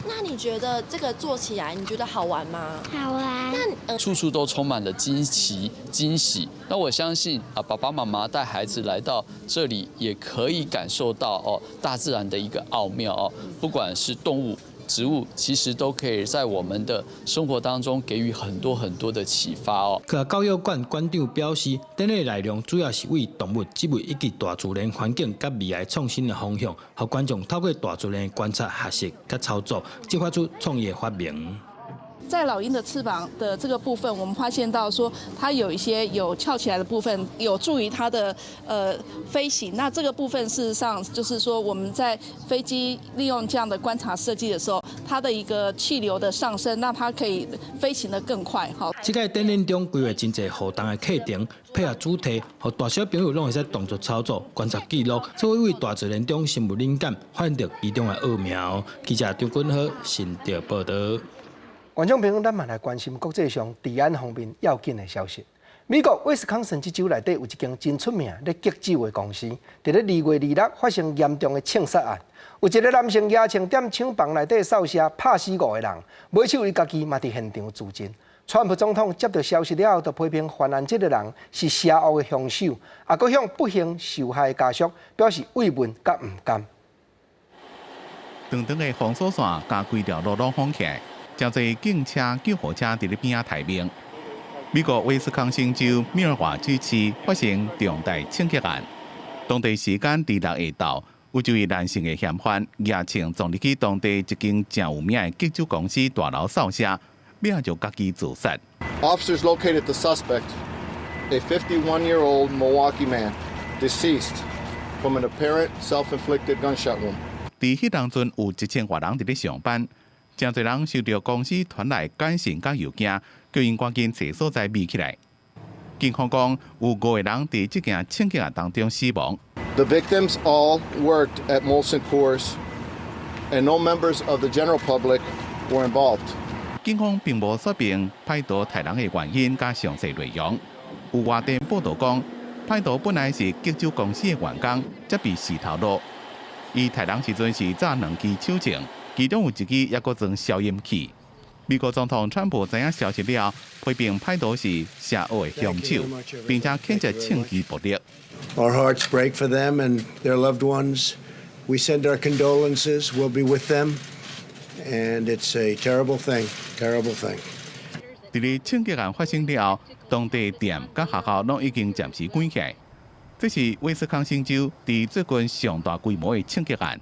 那你觉得这个做起来，你觉得好玩吗？好玩。那处处都充满了惊奇、惊喜。那我相信爸爸妈妈带孩子来到这里，也可以感受到大自然的一个奥妙不管是动物、植物，其实都可以在我们的生活当中给予很多很多的启发科教育馆馆长表示，展览内容主要是为动物、植物以及大自然环境甲未来创新的方向，让观众透过大自然的观察、学习甲操作，激发出创意的发明。在老鹰的翅膀的这个部分，我们发现到说它有一些有翘起来的部分，有助于它的飞行。那这个部分事实上就是说我们在飞机利用这样的观察设计的时候，它的一个气流的上升，让它可以飞行得更快。这个展览中规划真侪互动的课程，配合主题，让大小朋友拢会使动作操作、观察记录，才会为大自然中生物灵感，发现到其中的奥妙。记者张君豪新竹报道。观众朋友，咱嘛来关心国际上治安方面要紧的消息。美国威斯康辛州内底有一间真出名咧戒酒的公司，伫咧2月26发生严重的枪杀案。有一个男性夜枪踮厂房内底扫射，拍死5个人，尾手伊家己嘛伫现场自尽。川普总统接到消息了后，就批评犯案这个人是邪恶的凶手，也佮向不幸受害的家属表示慰问甲唔甘。长长的封锁线加规条路封起来。真侪警车、救护车伫咧边仔待命。美国威斯康星州密尔华基市发生重大枪击案，当地时间6月8日，有一位男性的嫌犯夜枪撞入去当地一间真有名的戒酒公司大楼扫射，尾仔就家己自杀。Officers located the suspect, a 51-year-old Milwaukee man, deceased from an apparent self-inflicted gunshot wound. 伫迄当阵有1000多人伫咧上班。真侪人收到公司传来简讯甲邮件，叫因赶紧找所在秘起来。警方讲，有5个人伫这件枪击案当中死亡。The victims all worked at Molson Coors, and no members of the general public were involved. 警方并无说明歹徒杀人的原因甲详细内容。有外电报道讲，歹徒本来是戒酒公司的员工，则被死头路。伊杀人时阵是揸2支手枪。其中有1支也搁装消音器。美国总统川普知影消息了，批评歹徒是邪恶的凶手，并且谴责枪击暴力。Our hearts break for them and their loved ones. We send our condolences. We'll be with them, and it's a terrible thing. Terrible thing. 伫咧枪击案发生了，当地店甲学校拢已经暂时关起来。这是威斯康星州伫最近上大规模的枪击案。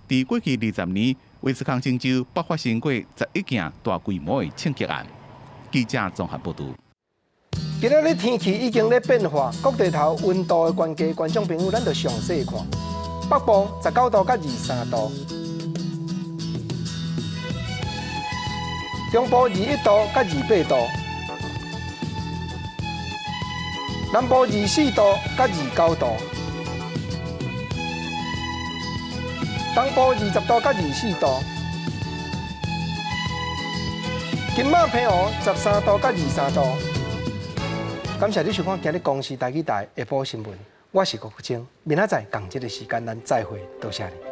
伫过去20年，威斯康星州爆发生过11件大规模的枪击案。记者综合报道。今仔日天气已经咧变化，各地头温度的关系，观众朋友咱就详细看。北部19度到23度，中部21度到28度，南部24度到29度。东部20度到24度，金马平湖13度到23度。感谢你收看今日公视台语台下晡新闻，我是郭福清，明仔载同一个时间咱再会，多谢你。